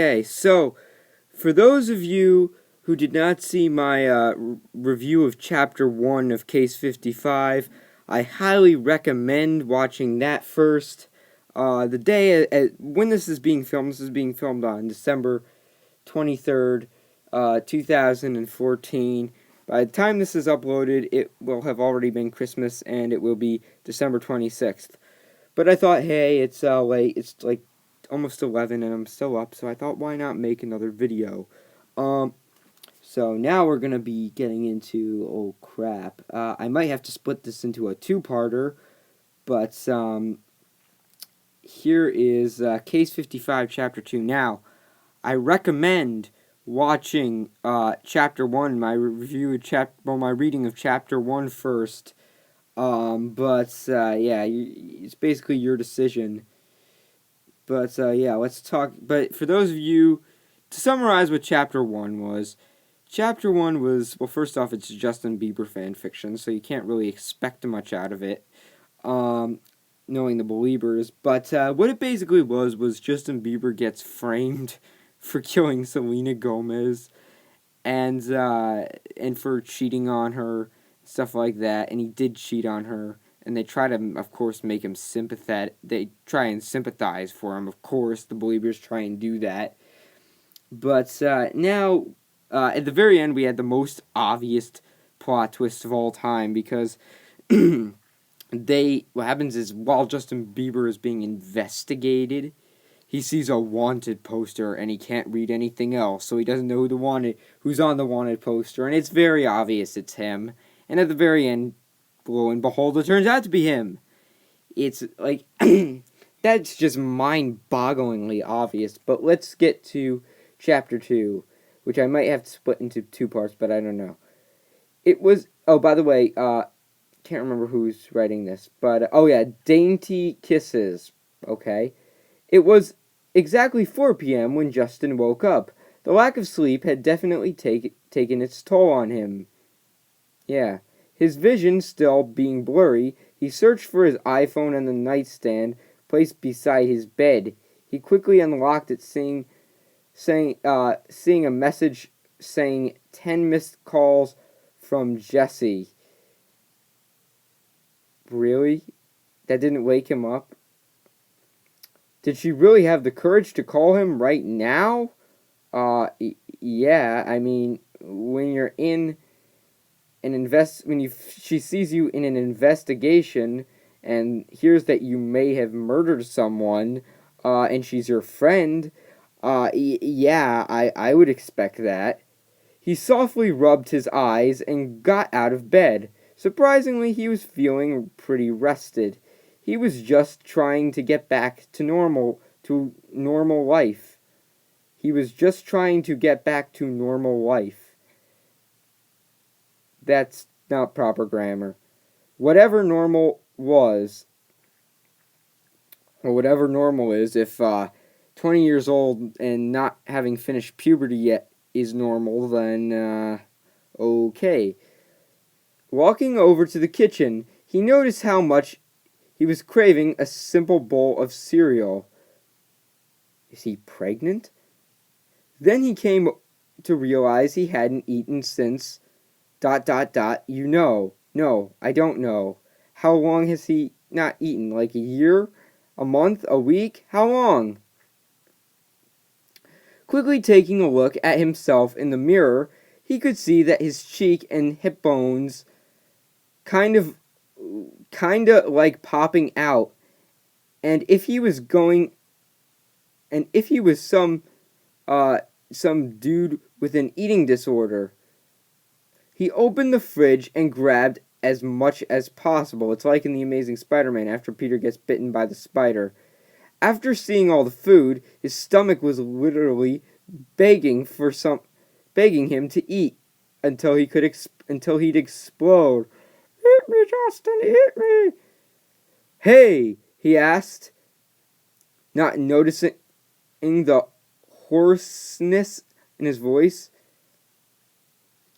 Okay, so for those of you who did not see my review of Chapter 1 of Case 55, I highly recommend watching that first. The day when this is being filmed on December 23rd, 2014. By the time this is uploaded, it will have already been Christmas, and it will be December 26th. But I thought, hey, it's late. It's like almost 11, and I'm still up, so I thought, why not make another video? So now we're gonna be getting into, oh crap. I might have to split this into a two-parter, but here is Case 55, Chapter 2. Now, I recommend watching Chapter 1, my review of my reading of Chapter 1 first. Yeah, it's basically your decision. But yeah, let's talk. But for those of you, to summarize what Chapter 1 was, Chapter 1 was, well, first off, it's Justin Bieber fanfiction, so you can't really expect much out of it, knowing the Beliebers. But what it basically was Justin Bieber gets framed for killing Selena Gomez, and for cheating on her, stuff like that, and he did cheat on her, and they try to, of course, make him sympathetic. They try and sympathize for him, of course, the Beliebers try and do that. But now, at the very end, we had the most obvious plot twist of all time, because what happens is, while Justin Bieber is being investigated, he sees a wanted poster, and he can't read anything else, so he doesn't know who's on the wanted poster, and it's very obvious it's him. And at the very end, lo and behold, it turns out to be him. It's like, that's just mind-bogglingly obvious. But let's get to Chapter 2, which I might have to split into two parts, but I don't know. It was, oh, by the way, can't remember who's writing this, but, oh yeah, Dainty Kisses, okay? It was exactly 4 p.m. when Justin woke up. The lack of sleep had definitely taken its toll on him. Yeah. His vision still being blurry, he searched for his iPhone on the nightstand placed beside his bed. He quickly unlocked it, seeing a message saying 10 missed calls from Jessie. Really? That didn't wake him up? Did she really have the courage to call him right now? Yeah, I mean, when you're in she sees you in an investigation and hears that you may have murdered someone, and she's your friend, yeah, I would expect that. He softly rubbed his eyes and got out of bed. Surprisingly, he was feeling pretty rested. He was just trying to get back to normal life. He was just trying to get back to normal life. That's not proper grammar. Whatever normal was, or whatever normal is, if 20 years old and not having finished puberty yet is normal, then, okay. Walking over to the kitchen, he noticed how much he was craving a simple bowl of cereal. Is he pregnant? Then he came to realize he hadn't eaten since... You know. No, I don't know. How long has he not eaten? Like a year? A month? A week? How long? Quickly taking a look at himself in the mirror, he could see that his cheek and hip bones kinda like popping out. And if he was some dude with an eating disorder. He opened the fridge and grabbed as much as possible. It's like in The Amazing Spider-Man after Peter gets bitten by the spider. After seeing all the food, his stomach was literally begging him to eat until he'd explode. Eat me, Justin, eat me. Hey, he asked, not noticing the hoarseness in his voice.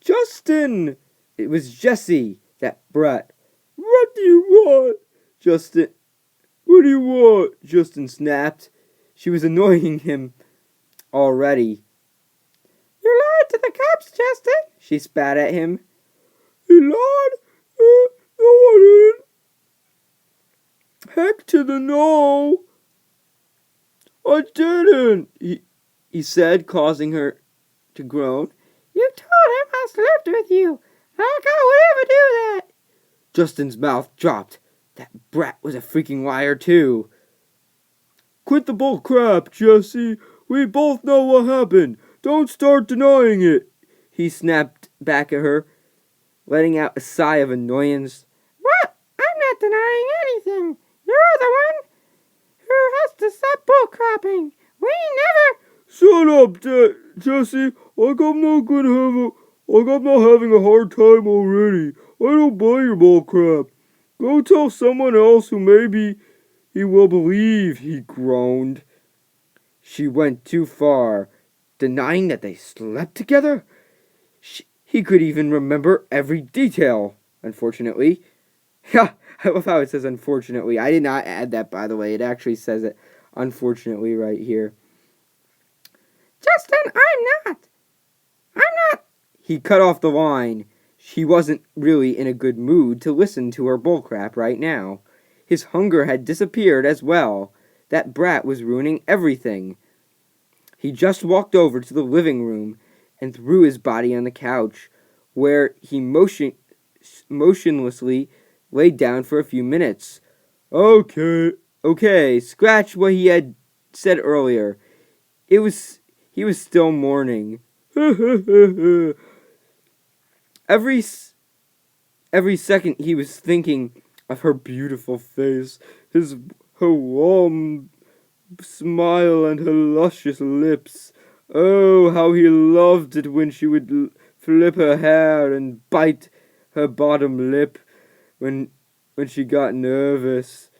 Justin! It was Jessie, that brat. What do you want? What do you want? Justin snapped. She was annoying him already. You lied to the cops, Justin, she spat at him. He lied? No, I didn't. Heck to the no. I didn't, he said, causing her to groan. You told him I slept with you. How could I ever do that? Justin's mouth dropped. That brat was a freaking liar, too. Quit the bull crap, Jesse. We both know what happened. Don't start denying it. He snapped back at her, letting out a sigh of annoyance. What? I'm not denying anything. You're the one who has to stop bull crapping. We never... Shut up, Jesse. I'm not having a hard time already. I don't buy your bull crap. Go tell someone else who maybe he will believe, he groaned. She went too far, denying that they slept together. He could even remember every detail, unfortunately. I love how it says unfortunately. I did not add that, by the way. It actually says it unfortunately right here. Justin, I'm not. He cut off the line. He wasn't really in a good mood to listen to her bullcrap right now. His hunger had disappeared as well. That brat was ruining everything. He just walked over to the living room and threw his body on the couch, where he motionlessly laid down for a few minutes. Okay, scratch what he had said earlier. He was still mourning. Every second he was thinking of her beautiful face, her warm smile and her luscious lips. Oh, how he loved it when she would flip her hair and bite her bottom lip when she got nervous.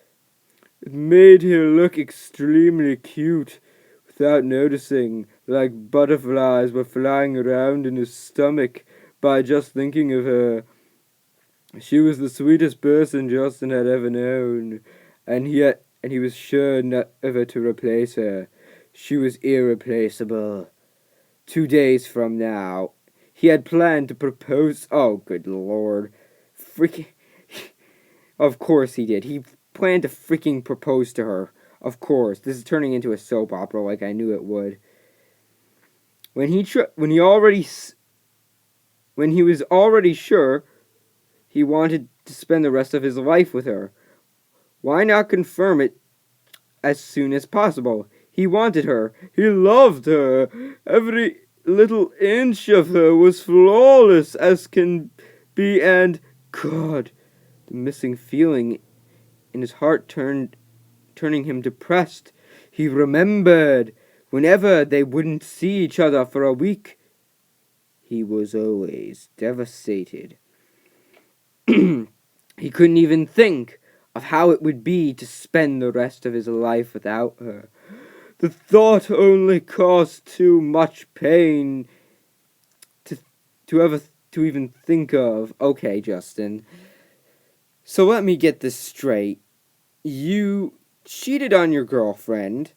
It made her look extremely cute without noticing, like butterflies were flying around in his stomach by just thinking of her. She was the sweetest person Justin had ever known, and he was sure never to replace her. She was irreplaceable. 2 days from now, he had planned to propose. Oh, good lord. Freaking. Of course he did. He planned to freaking propose to her. Of course. This is turning into a soap opera like I knew it would. When he was already sure he wanted to spend the rest of his life with her, why not confirm it as soon as possible? He wanted her. He loved her. Every little inch of her was flawless as can be, and God, the missing feeling in his heart turning him depressed. He remembered whenever they wouldn't see each other for a week. He was always devastated. He couldn't even think of how it would be to spend the rest of his life without her. The thought only caused too much pain to even think of. Okay, Justin. So let me get this straight. You cheated on your girlfriend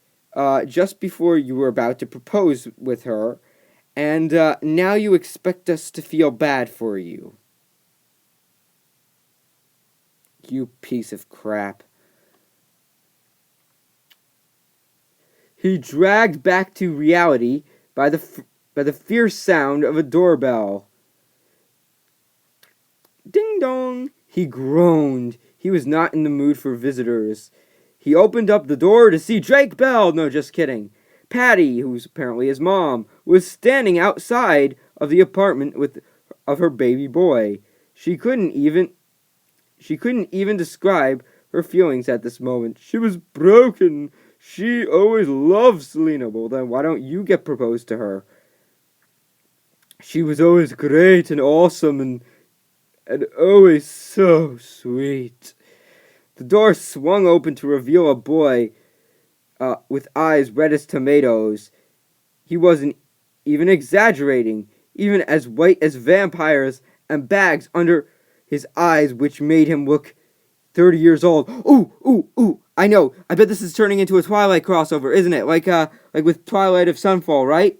just before you were about to propose with her, and now you expect us to feel bad for you. You piece of crap. He dragged back to reality by the fierce sound of a doorbell. Ding dong! He groaned. He was not in the mood for visitors. He opened up the door to see Drake Bell. No, just kidding. Patty, who's apparently his mom, was standing outside of the apartment of her baby boy. She couldn't even describe her feelings at this moment. She was broken. She always loved Selena. Well, then why don't you get proposed to her? She was always great and awesome and always so sweet. The door swung open to reveal a boy with eyes red as tomatoes. He wasn't even exaggerating, even as white as vampires, and bags under his eyes which made him look 30 years old. Ooh, I know. I bet this is turning into a Twilight crossover, isn't it? Like with Twilight of Sunfall, right?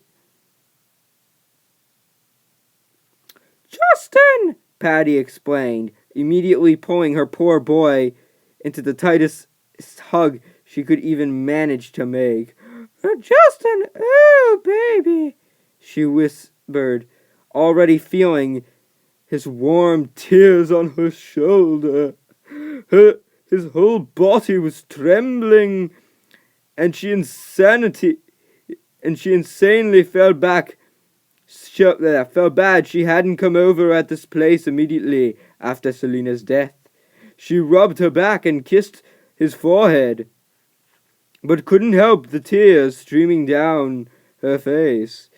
Justin! Patty explained, immediately pulling her poor boy into the tightest hug she could even manage to make. Justin, oh, baby, she whispered, already feeling his warm tears on her shoulder. His whole body was trembling, and she insanely fell back. Felt bad she hadn't come over at this place immediately after Selena's death. She rubbed her back and kissed his forehead, but couldn't help the tears streaming down her face.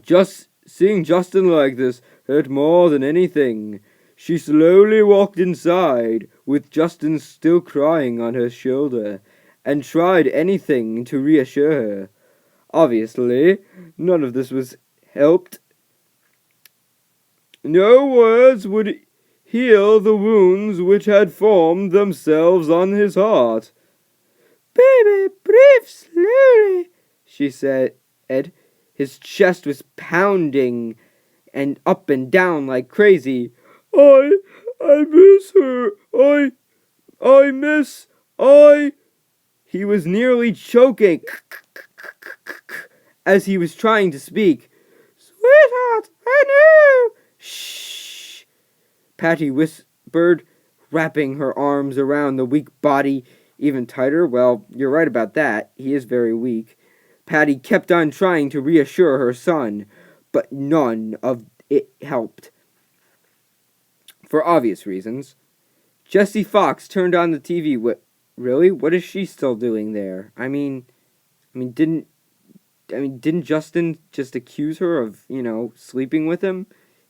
Just seeing Justin like this hurt more than anything. She slowly walked inside, with Justin still crying on her shoulder, and tried anything to reassure her. Obviously, none of this was helped. No words would heal the wounds which had formed themselves on his heart. Baby, breathe slowly, she said. His chest was pounding and up and down like crazy. I miss her. He was nearly choking as he was trying to speak. Sweetheart, I know. Shh, Patty whispered, wrapping her arms around the weak body even tighter. Well, you're right about that. He is very weak. Patty kept on trying to reassure her son, but none of it helped. For obvious reasons. Jessie Fox turned on the TV. Really? What is she still doing there? Didn't Justin just accuse her of, sleeping with him?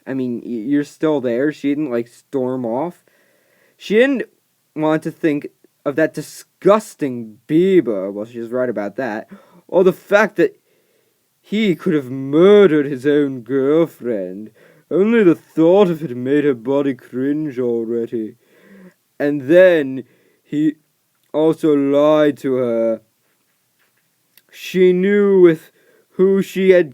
You're still there. She didn't, storm off. She didn't want to think of that disgusting Bieber. Well, she's right about that. Or the fact that he could have murdered his own girlfriend. Only the thought of it made her body cringe already. And then he also lied to her. She knew with who she had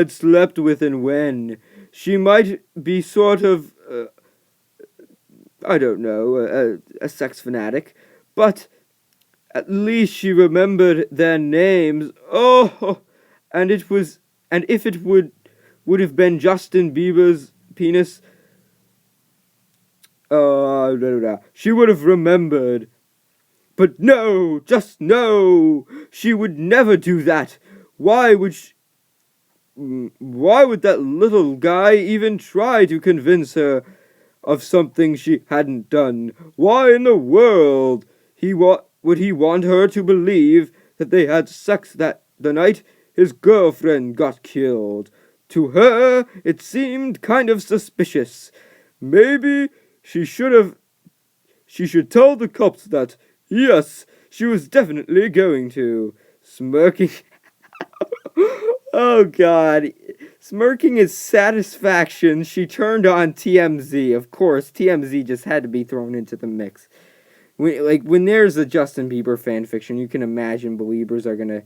slept with and when. She might be sort of, a sex fanatic, but at least she remembered their names. Oh, and if it would have been Justin Bieber's penis, she would have remembered. But no, just no, she would never do that. Why would that little guy even try to convince her of something she hadn't done? Why in the world would he want her to believe that they had sex the night his girlfriend got killed? To her, it seemed kind of suspicious. Maybe she should tell the cops that, yes, she was definitely going to. Smirking. Oh, God. Smirking his satisfaction, she turned on TMZ. Of course, TMZ just had to be thrown into the mix. When there's a Justin Bieber fanfiction, you can imagine believers are going to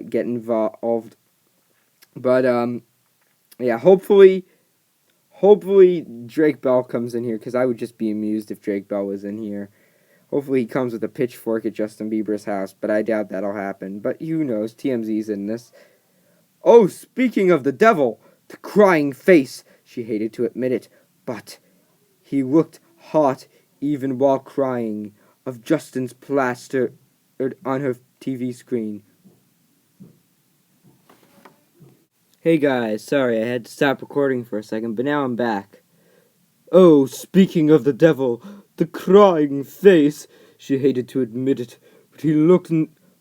get involved. But, hopefully Drake Bell comes in here, because I would just be amused if Drake Bell was in here. Hopefully he comes with a pitchfork at Justin Bieber's house, but I doubt that'll happen. But who knows, TMZ's in this. Oh, speaking of the devil, the crying face, she hated to admit it, but he looked hot even while crying, of Justin's plaster on her TV screen. Hey guys, sorry I had to stop recording for a second, but now I'm back. Oh, speaking of the devil, the crying face, she hated to admit it, but he looked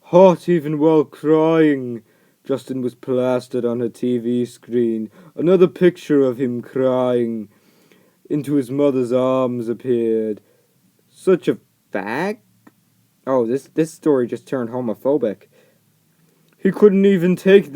hot even while crying. Justin was plastered on her TV screen. Another picture of him crying. Into his mother's arms appeared. Such a fag? Oh, this story just turned homophobic. He couldn't even take